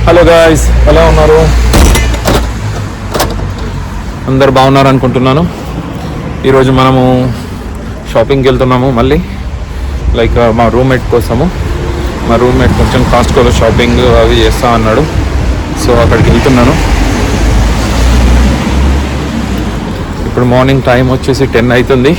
Hello guys, ఎలా ఉన్నారు? అందరు బాగున్నారు అనుకుంటున్నాను. ఈరోజు మనము షాపింగ్కి వెళ్తున్నాము మళ్ళీ, లైక్ మా రూమ్మేట్ కోసము. మా రూమ్మేట్ కొంచెం కాస్ట్కోలో షాపింగ్ అవి చేస్తా అన్నాడు, సో అక్కడికి వెళ్తున్నాను. ఇప్పుడు మార్నింగ్ టైం వచ్చేసి 10 అవుతుంది.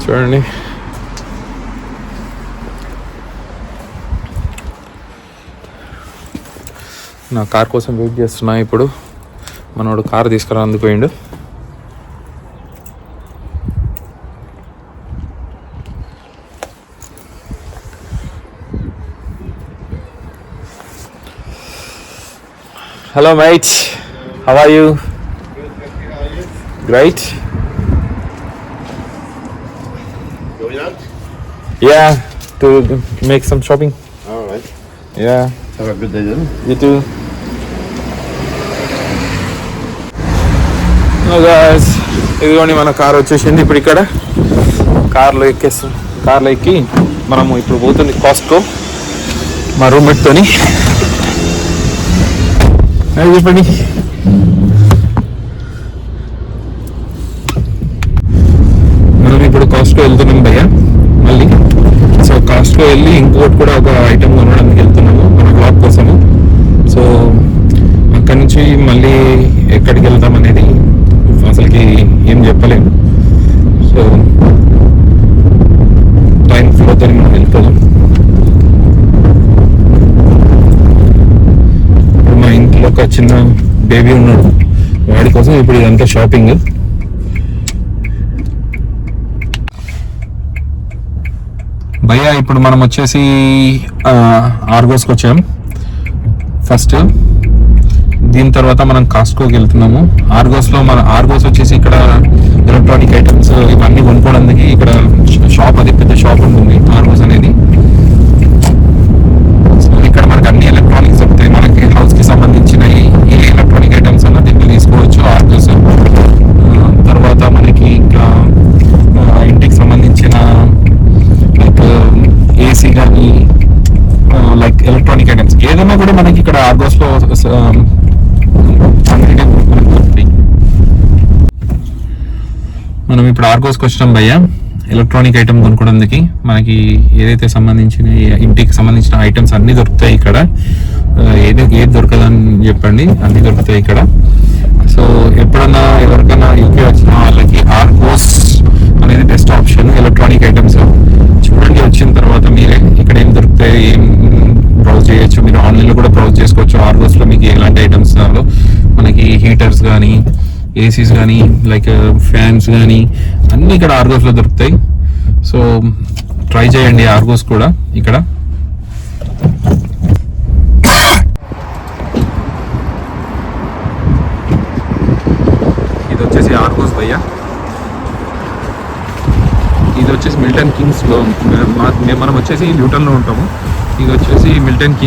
చూడండి, నా కార్ కోసం వెయిట్ చేస్తున్నా. ఇప్పుడు మనోడు కార్ తీసుకురా అందుకుపోయిండు. Hello mate, how are you? Great. Going out? Yeah, to make some shopping. All right. Yeah. Have a good day then. You too. Hello guys, ఇదిగోండి మన కార్ వచ్చేసింది. ఇప్పుడు ఇక్కడ కార్లో ఎక్కి మనము ఇప్పుడు పోతుంది కాస్ట్కో మా రూమ్మేట్తోని. అది చెప్పండి. మనం ఇప్పుడు కాస్ట్కో వెళ్తున్నాం భయ్య మళ్ళీ. సో కాస్ట్కో వెళ్ళి ఇంకోటి కూడా ఒక ఐటమ్ కొనడానికి వెళ్తున్నాము మన బ్లాగ్ కోసము. సో అక్కడి నుంచి మళ్ళీ ఎక్కడికి వెళ్తాం అనేది అసలుకి ఏం చెప్పలేము. సో టైం ఫ్లోతో మనం వెళ్ళిపోదాం. మా ఇంట్లో ఒక చిన్న బేబీ ఉన్నాడు, వాడి కోసం ఇప్పుడు ఇదంతా షాపింగ్. భయ్యా ఇప్పుడు మనం వచ్చేసి ఆర్గోస్కి వచ్చాం ఫస్ట్. దీని తర్వాత మనం కాస్ట్కోకి వెళ్తున్నాము. ఆర్గోస్ వచ్చేసి ఇక్కడ ఎలక్ట్రానిక్ ఐటమ్స్ ఇవన్నీ కొనుక్కోవడానికి ఇక్కడ షాప్, అది పెద్ద షాప్ ఉంటుంది ఆర్గోస్ అనేది. సో ఇక్కడ మనకి అన్ని ఎలక్ట్రానిక్స్ దొరుకుతాయి. మనకి హౌస్కి సంబంధించిన ఏ ఎలక్ట్రానిక్ ఐటమ్స్ అన్నా దీన్ని తీసుకోవచ్చు ఆర్గోస్. తర్వాత మనకి ఇంకా ఇంటికి సంబంధించిన లైక్ ఏసీ కానీ లైక్ ఎలక్ట్రానిక్ ఐటమ్స్ ఏదైనా కూడా మనకి ఇక్కడ ఆర్గోస్లో మనం ఇప్పుడు ఆర్గోస్కి వచ్చినాం భయ్య ఎలక్ట్రానిక్ ఐటమ్ కొనుక్కోవడానికి. మనకి ఏదైతే సంబంధించిన ఇంటికి సంబంధించిన ఐటమ్స్ అన్నీ దొరుకుతాయి ఇక్కడ. ఏది దొరకదని చెప్పండి, అన్నీ దొరుకుతాయి ఇక్కడ. సో ఎప్పుడన్నా ఎవరికైనా యూకే వచ్చిన వాళ్ళకి ఆర్గోస్ అనేది బెస్ట్ ఆప్షన్ ఎలక్ట్రానిక్ ఐటమ్స్. చూడండి, వచ్చిన తర్వాత మీరే ఇక్కడ ఏం దొరుకుతాయి ఏం బ్రౌజ్ చేయొచ్చు. మీరు ఆన్లైన్లో కూడా బ్రౌజ్ చేసుకోవచ్చు. ఆర్గోస్లో మీకు ఎలాంటి ఐటమ్స్ కావాలో మనకి హీటర్స్ కానీ ఏసీస్ కానీ లైక్ ఫ్యాన్స్ కానీ అన్నీ ఇక్కడ ఆర్గోస్లో దొరుకుతాయి. సో ట్రై చేయండి ఆర్గోస్ కూడా. ఇక్కడ ఇది వచ్చేసి ఆర్గోస్ భయ్య. ఇది వచ్చేసి మిల్టన్ కింగ్స్లో. మనం వచ్చేసి న్యూటన్లో ఉంటాము. ఇది వచ్చేసి మిల్టన్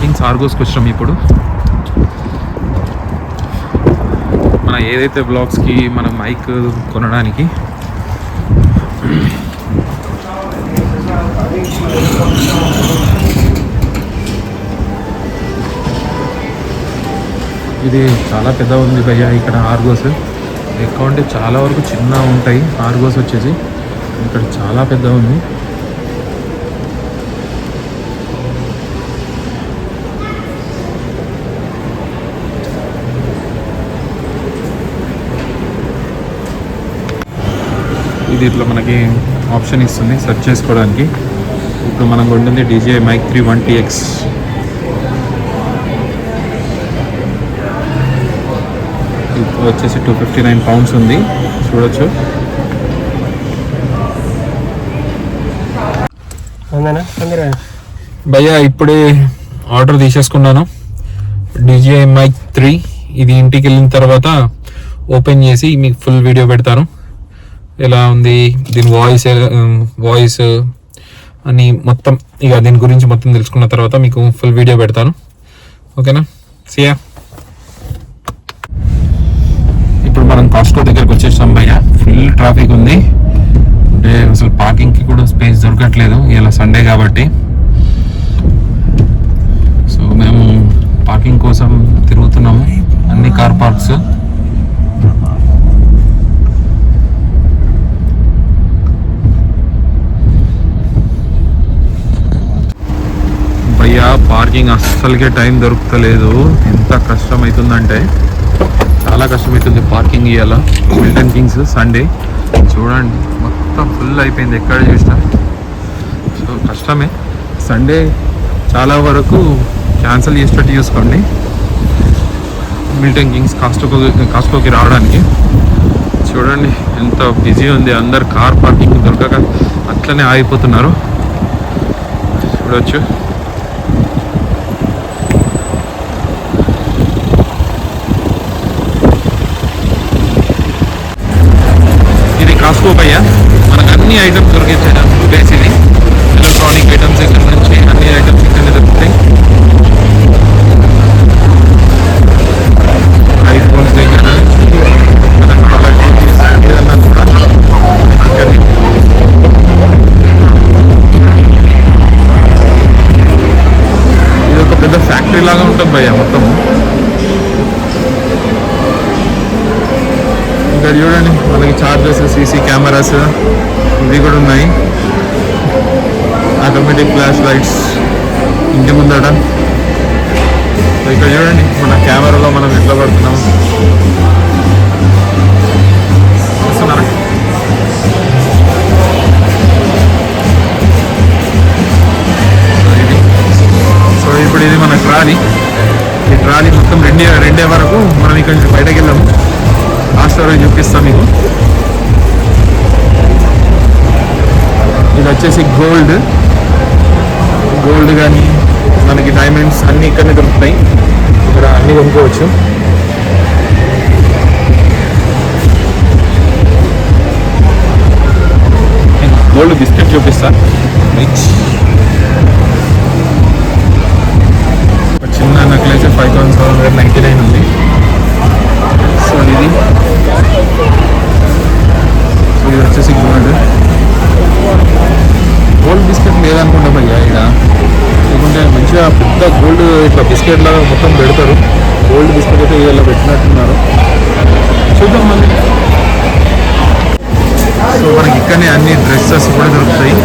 కింగ్స్ ఆర్గోస్కి వచ్చాము ఇప్పుడు. మన ఏదైతే బ్లాగ్స్కి మన మైక్ కొనడానికి. ఇది చాలా పెద్ద ఉంది భయ్య ఇక్కడ ఆర్గోస్. ఎక్కువ అంటే చాలా వరకు చిన్న ఉంటాయి ఆర్గోస్ వచ్చేసి. ఇక్కడ చాలా పెద్ద ఉంది. ఇది ఇట్లా మనకి ఆప్షన్ ఇస్తుంది సెర్చ్ చేసుకోవడానికి. ఇప్పుడు మనం కొంటుంది DJI Mic 3 1TX. ఇది వచ్చేసి 259 పౌండ్స్ ఉంది, చూడొచ్చు. భయ్యా ఇప్పుడే ఆర్డర్ తీసేసుకున్నాను DJI Mic 3. ఇది ఇంటికి వెళ్ళిన తర్వాత ఓపెన్ చేసి మీకు ఫుల్ వీడియో పెడతాను. ఎలా ఉంది దీని వాయిస్ అని మొత్తం, ఇక దీని గురించి మొత్తం తెలుసుకున్న తర్వాత మీకు ఫుల్ వీడియో పెడతాను. ఓకేనా? సియా. ఇప్పుడు మనం కాస్ట్కో దగ్గరికి వచ్చేసాం భయ్య. ఫుల్ ట్రాఫిక్ ఉంది. అంటే అసలు పార్కింగ్కి కూడా స్పేస్ దొరకట్లేదు ఇలా సండే కాబట్టి. పార్కింగ్ కోసం తిరుగుతున్నాము, అన్ని కార్ పార్క్స్. భయ్యా పార్కింగ్ అస్సలకే టైం దొరుకుతలేదు. ఎంత కష్టం అవుతుందంటే చాలా కష్టమవుతుంది పార్కింగ్ ఇవ్వాల. మిల్టన్ కింగ్స్ సండే చూడండి మొత్తం ఫుల్ అయిపోయింది ఎక్కడ చూసినా. సో కష్టమే, సండే చాలా వరకు క్యాన్సిల్ చేసేటట్టు చూసుకోండి మిల్టన్ కింగ్స్ కాస్కోకి రావడానికి. చూడండి ఎంత బిజీ ఉంది, అందరు కార్ పార్కింగ్ దొరకక అట్లనే ఆగిపోతున్నారు. చూడవచ్చు ఇది కాస్కో భయ్యా. మనకు అన్ని ఐటమ్స్ దొరికితే బేసిక్లీ ఎలక్ట్రానిక్ ఐటమ్స్ ఇక్కడ నుంచి అన్ని ఐటమ్స్ ఇక్కడ దొరుకుతాయి. ఐఫోన్స్ దగ్గర ఏదన్నా కూడా ఇది ఒక పెద్ద ఫ్యాక్టరీ లాగా ఉంటుంది భయ్యా మొత్తం. ఇక్కడ చూడండి మనకి చార్జర్స్, సీసీ కెమెరాస్ ఇవి కూడా ఉన్నాయి. ఆటోమేటిక్ ఫ్లాష్ లైట్స్ ఇంటి ముందట. ఇక్కడ చూడండి మన కెమెరాలో మనం ఎట్లా పడుతున్నాం చూస్తున్నారా. సో ఇప్పుడు ఇది మన ట్రాలీ. ఈ ట్రాలీ మొత్తం రెండే వరకు మనం ఇక్కడ నుంచి బయటకు వెళ్ళాము. లాస్ట్ వరకు చూపిస్తాం మీకు. ఇది వచ్చేసి గోల్డ్ కానీ మనకి డైమండ్స్ అన్నీ ఇక్కడనే దొరుకుతాయి. ఇక్కడ అన్నీ కొనుక్కోవచ్చు. గోల్డ్ బిస్కెట్ చూపిస్తా. చిన్న నెక్లెస్ 5799 ఉంది. సో ఇది వచ్చేసి గోల్డ్ బిస్కెట్ లేదనుకుంటా భయ్యా ఇక్కడ. లేకుంటే మంచిగా పెద్ద గోల్డ్ ఇట్లా బిస్కెట్ లాగా మొత్తం పెడతారు. గోల్డ్ బిస్కెట్ అయితే ఇలా పెట్టినట్టున్నారు. చూద్దాం మళ్ళీ. సో మనకి ఇక్కడనే అన్ని డ్రెస్సెస్ కూడా దొరుకుతాయి.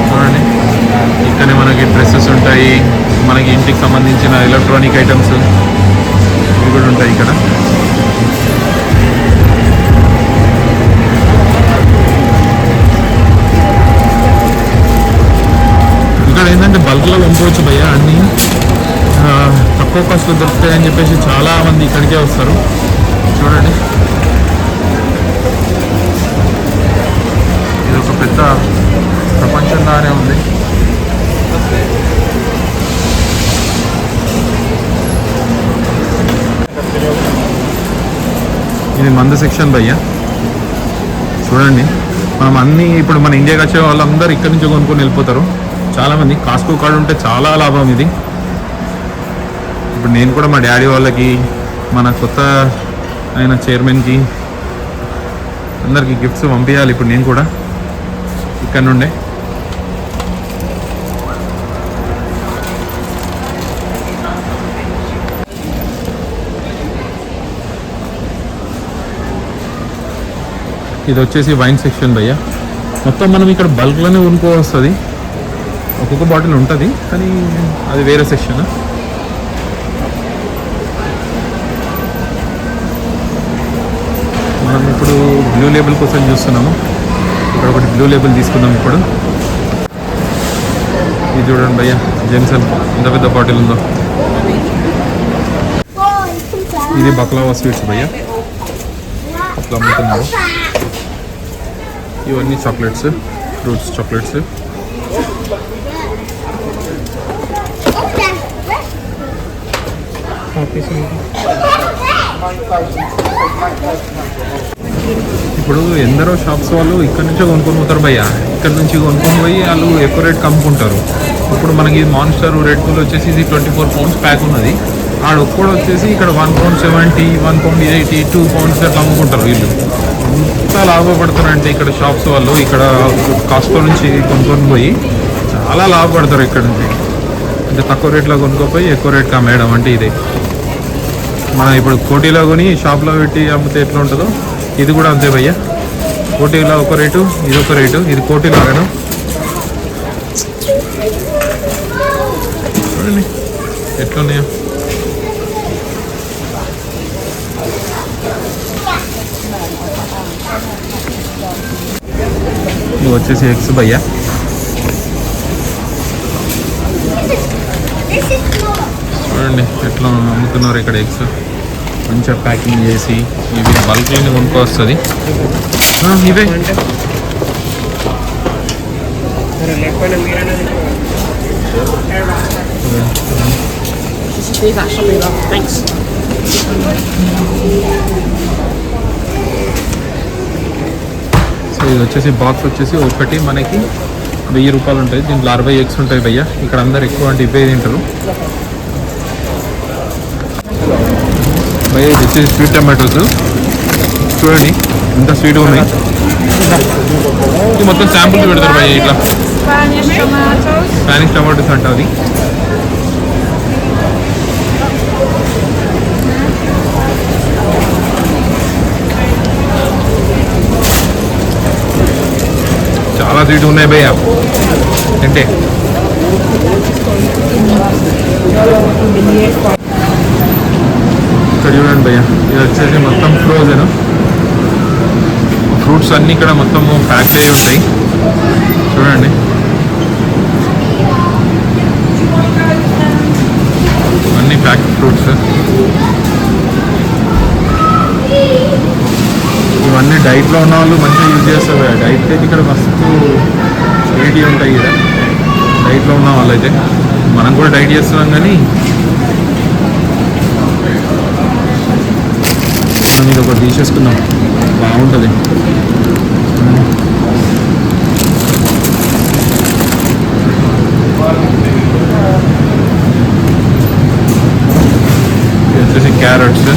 చూడండి ఇక్కడనే మనకి డ్రెస్సెస్ ఉంటాయి, మనకి ఇంటికి సంబంధించిన ఎలక్ట్రానిక్ ఐటమ్స్ ఇవి కూడా ఉంటాయి ఇక్కడ. ఇక్కడ ఏంటంటే బల్క్లో కొనుక్కోవచ్చు భయ్యా. అన్నీ తక్కువ కాస్ట్లో దొరుకుతాయని చెప్పేసి చాలా మంది ఇక్కడికే వస్తారు. చూడండి ఇది ఒక పెద్ద ప్రపంచంలానే ఉంది. ఇది మందు సెక్షన్ భయ్యా. చూడండి మనం అన్నీ ఇప్పుడు మన ఇండియాకి వచ్చే వాళ్ళందరూ ఇక్కడి నుంచి కొనుక్కొని వెళ్ళిపోతారు. చాలామంది కాస్కో కార్డు ఉంటే చాలా లాభం ఇది. ఇప్పుడు నేను కూడా మా డాడీ వాళ్ళకి, మన కొత్త అయిన చైర్మన్కి అందరికి గిఫ్ట్స్ పంపించాలి ఇప్పుడు నేను కూడా ఇక్కడ నుండే. ఇది వచ్చేసి వైన్ సెక్షన్ భయ్యా. మొత్తం మనం ఇక్కడ బల్క్లోనే కొనుక్కోవస్తుంది. ఒక్కొక్క బాటిల్ ఉంటుంది కానీ అది వేరే సెక్షన్. మనం ఇప్పుడు బ్లూ లేబుల్ కోసం చూస్తున్నాము. ఇక్కడ ఒకటి బ్లూ లేబుల్ తీసుకుందాం ఇప్పుడు. ఇది చూడండి భయ్యా, జెన్సన్ ఎంత పెద్ద బాటిల్ ఉందో. ఇది బక్లావా స్వీట్స్ భయ్యా, ఇట్లా అమ్ముతున్నారు. ఇవన్నీ చాక్లెట్స్, ఫ్రూట్స్ చాక్లెట్స్. ఇప్పుడు ఎందరో షాప్స్ వాళ్ళు ఇక్కడ నుంచే కొనుక్కొని పోతారు భయ్యా. ఇక్కడ నుంచి కొనుక్కొని పోయి వాళ్ళు ఎక్కువ రేట్కి అమ్ముకుంటారు. ఇప్పుడు మనకి మాన్స్టర్, రెడ్ బుల్ వచ్చేసి ఇది 24 pounds ప్యాక్ ఉన్నది. ఆడ ఒక్కడు వచ్చేసి ఇక్కడ £1.70, £1.80, £2 అట్లా అమ్ముకుంటారు వీళ్ళు. ఎంత లాభపడతారంటే ఇక్కడ షాప్స్ వాళ్ళు ఇక్కడ కాస్కో నుంచి కొనుక్కొని పోయి చాలా లాభపడతారు ఇక్కడ నుంచి. అంటే తక్కువ రేట్లో కొనుక్కోపోయి ఎక్కువ రేట్కి అమ్మేయడం అంటే ఇదే. మనం ఇప్పుడు కోటీలో కొని షాప్లో పెట్టి అమ్మితే ఎట్లా ఉంటుందో ఇది కూడా అంతే భయ్య. కోటీలో ఒక రేటు, ఇది ఒక రేటు. ఇది కోటీలో ఆగను చూడండి ఎట్లున్నాయో. ఇది వచ్చేసి ఎగ్స్ భయ్య. చూడండి ఎట్లా అమ్ముతున్నారు ఇక్కడ ఎగ్స్. మంచిగా ప్యాకింగ్ చేసి ఇవి బల్క్లోనే కొనుక్కొస్తుంది. ఇవే సో ఇది వచ్చేసి బాక్స్ వచ్చేసి ఒకటి మనకి 1000 రూపాయలు ఉంటాయి. దీంట్లో 60 ఎగ్స్ ఉంటాయి భయ్య. ఇక్కడ అందరు ఎక్కువ అంటే ఇవే తింటారు భయ్య. ఇది వచ్చేసి స్వీట్ టమాటోస్ చూడండి ఎంత స్వీట్గా ఉన్నాయి. ఇది మొత్తం శాంపుల్స్ పెడతారు భయ్య ఇట్లా. స్పానిష్ టమాటోస్ అంట అది. చాలా స్వీట్ ఉన్నాయి భయ్య అంటే. ఇక్కడ చూడండి భయ్య, ఇది వచ్చేసి మొత్తం ఫ్రోజన్ ఫ్రూట్స్ అన్నీ ఇక్కడ మొత్తం ప్యాక్ అయ్యి ఉంటాయి చూడండి. అన్నీ ప్యాక్ ఫ్రూట్స్. ఇవన్నీ డైట్లో ఉన్న వాళ్ళు మంచిగా యూజ్ చేస్తారు. డైట్ అయితే ఇక్కడ మస్తు స్వీటీ ఉంటాయి ఇక్కడ డైట్లో ఉన్న వాళ్ళైతే. మనం కూడా డైట్ చేస్తున్నాం కానీ మనం ఇది ఒకటి తీసేసుకుందాం, బాగుంటుంది. ఇది వచ్చేసి క్యారెట్స్.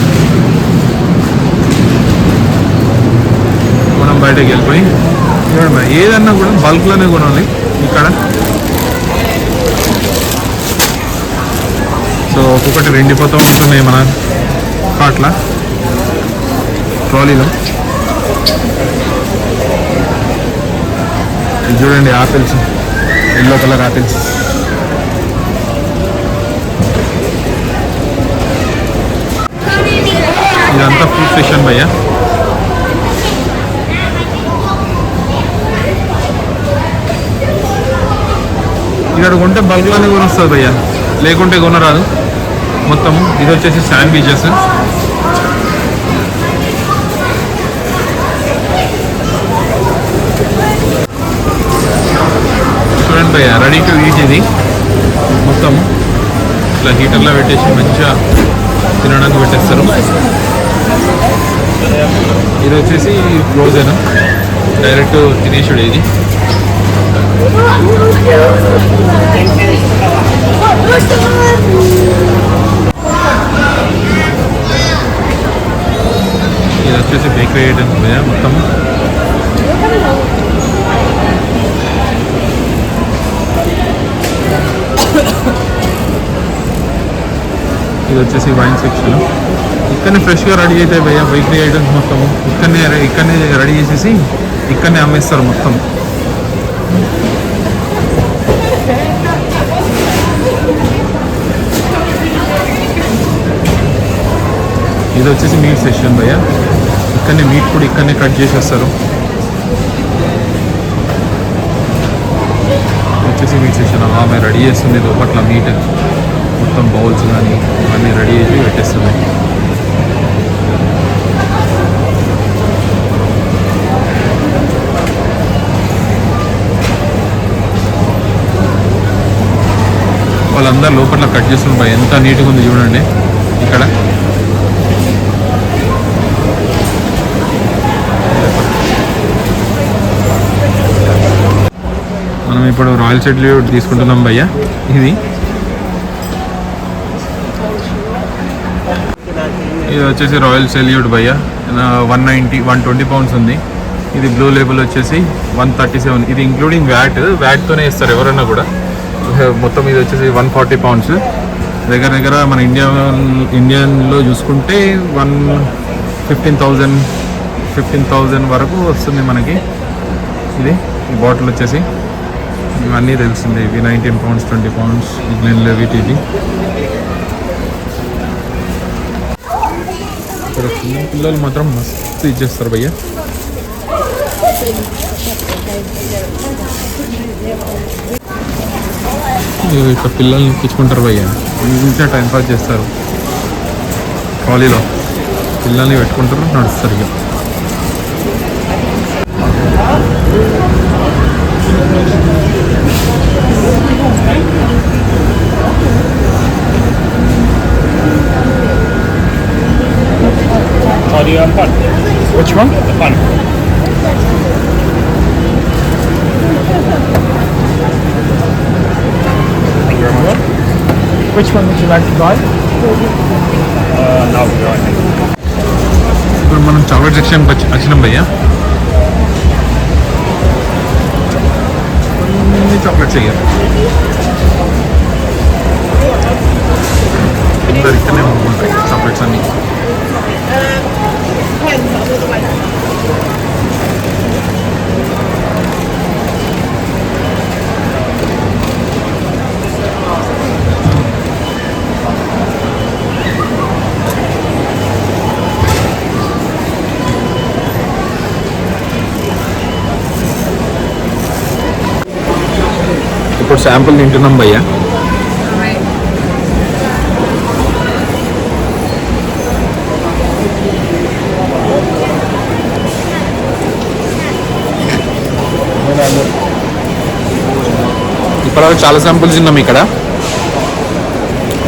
మనం బయటకు వెళ్ళిపోయి చూడండి ఏదన్నా కూడా బల్క్లోనే కొనాలి ఇక్కడ. సో ఒక్కొక్కటి రెండిపోతూ ఉంటున్నాయి మన కార్ట్ల ట్రాలీలో. ఇది చూడండి ఆపిల్స్, ఎల్లో కలర్ ఆపిల్స్. ఇదంతా ఫ్రూట్ సెక్షన్ భయ్య. ఇక్కడ కొంటే బల్క్లోనే కొనొస్తుంది భయ్య, లేకుంటే కొనరాదు మొత్తము. ఇది వచ్చేసి శాండ్విచెస్. చూడండి భయ్య రెడీ టు ఈట్. ఇది మొత్తం ఇట్లా హీటర్లో పెట్టేసి మంచిగా తినడానికి పెట్టేస్తారు. ఇది వచ్చేసి ఫ్రోజన్ డైరెక్ట్ తినేసాడు. ఇది ఇది వచ్చేసి బేకరీ ఐటమ్స్ భయ్య మొత్తం. ఇది వచ్చేసి వైన్ సెక్షన్. ఇక్కడనే ఫ్రెష్గా రెడీ అవుతాయి భయ్య బేకరీ ఐటమ్స్ మొత్తం. ఇక్కడనే రెడీ చేసేసి ఇక్కడనే అమ్మేస్తారు మొత్తం. ఇది వచ్చేసి మీట్ సెక్షన్ భయ్య. ఇక్కడనే మీట్ కూడా ఇక్కడనే కట్ చేసేస్తారు. వచ్చేసి మీట్ సెక్షన్ ఆమె రెడీ చేస్తుంది లోపట్ల మీట్ మొత్తం బౌల్స్ కానీ అన్నీ రెడీ చేసి పెట్టేస్తుంది. వాళ్ళందరూ లోపల కట్ చేస్తున్నారు. ఎంత నీట్గా ఉంది చూడండి ఇక్కడ. మనం ఇప్పుడు రాయల్ సెల్యూట్ తీసుకుంటున్నాం భయ్య. ఇది వచ్చేసి రాయల్ సెల్యూట్ భయ్య. 120 pounds ఉంది. ఇది బ్లూ లేబుల్ వచ్చేసి 137. ఇది ఇంక్లూడింగ్ వ్యాట్తోనే ఇస్తారు ఎవరన్నా కూడా. మొత్తం ఇది వచ్చేసి 140 pounds. దగ్గర దగ్గర మన ఇండియన్లో చూసుకుంటే 15,000 వరకు వస్తుంది మనకి. ఇది ఈ బాటిల్ వచ్చేసి ఇవన్నీ తెలిసిందే. ఇవి 19 pounds, 20 pounds. Glenlivet ఇది. ఇక్కడ చిన్న పిల్లలు మాత్రం మస్తు ఇచ్చేస్తారు భయ్య. ఇట్లా పిల్లల్ని ఎక్కించుకుంటారు భయ్య. మంచిగా టైంపాస్ చేస్తారు. ట్రాలీలో పిల్లల్ని పెట్టుకుంటారు, నడుస్తారు ఇక. Which one? The fun. Thank you very much. Which one would you like to buy? No, you're right. ఇప్పుడు మనం చాక్లెట్ సెక్షన్ వచ్చినాం భయ్య. అన్ని చాక్లెట్స్ అయ్యారు. అందరు ఇక్కడనే ఉంటాయి చాక్లెట్స్ అన్ని. ఇప్పుడు శాంపుల్ తింటున్నాం భయ్య. ఇప్పుడు చాలా శాంపుల్స్ తిన్నాం ఇక్కడ.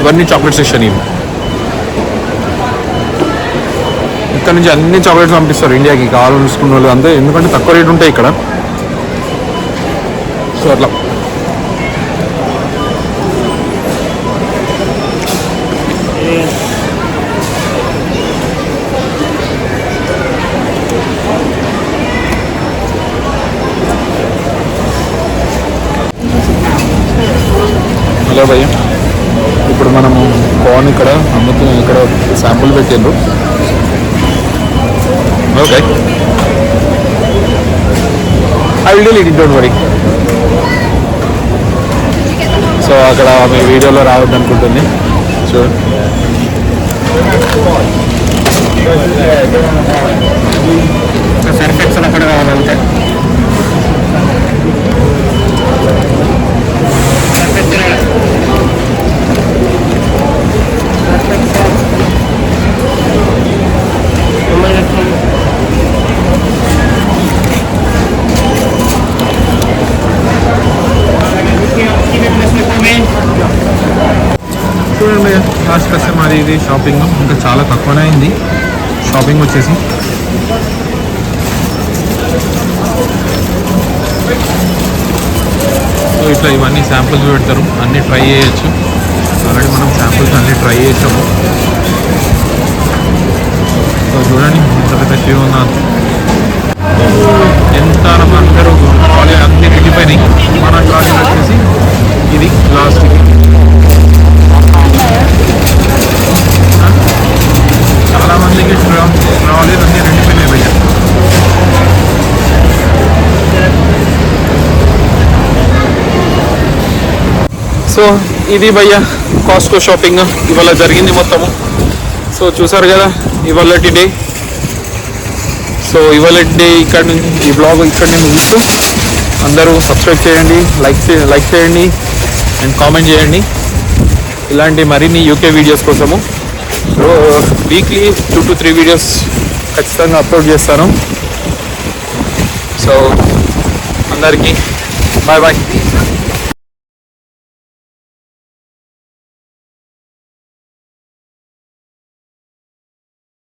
ఇవన్నీ చాక్లెట్ సెక్షన్. ఇవి ఇక్కడ నుంచి అన్ని చాక్లెట్స్ పంపిస్తారు ఇండియాకి కావాలని చూసుకున్న వాళ్ళు అంతే. ఎందుకంటే తక్కువ రేట్ ఉంటాయి ఇక్కడ. సో అట్లా హలో భయ్య. ఇప్పుడు మనము కార్న్ ఇక్కడ అమ్ముతున్నాం. ఇక్కడ శాంపుల్ పెట్టిండ్రు. Okay, I will deal it, don't worry. So అక్కడ మీ వీడియోలో రావద్దు అనుకుంటుంది. సో సర్ఫెక్స్ అక్కడ కావాలంటే చూడండి లాస్ట్ కస్టమర్. ఇది షాపింగ్ ఇంకా చాలా తక్కువనే అయింది షాపింగ్ వచ్చేసి. సో ఇట్లా ఇవన్నీ శాంపుల్స్ పెడతారు, అన్నీ ట్రై చేయొచ్చు. ఆల్రెడీ మనం శాంపుల్స్ అన్నీ ట్రై చేసాము. సో చూడండి ఎంత పెద్ద క్యూ ఉన్నారు. ఎంత అందరూ ట్రాలీ అన్నీ నిండిపోయినాయి. మన ట్రాలీ వచ్చేసి ఇది లాస్ట్కి. చాలా మందికి ట్రాలీ అన్నీ నిండిపోయినాయి భయ్య. సో ఇది భయ్య కాస్ట్కో షాపింగ్ ఇవాళ జరిగింది మొత్తము. సో చూసారు కదా ఇవాళ డే. సో ఇవాళ డే ఇక్కడ నుంచి ఈ బ్లాగ్ ఇక్కడనే ముగిస్తూ అందరూ సబ్స్క్రైబ్ చేయండి, లైక్ చేయండి అండ్ కామెంట్ చేయండి ఇలాంటి మరిన్ని యూకే వీడియోస్ కోసము. సో వీక్లీ 2 to 3 వీడియోస్ ఖచ్చితంగా అప్లోడ్ చేస్తాను. సో అందరికీ బాయ్ బాయ్.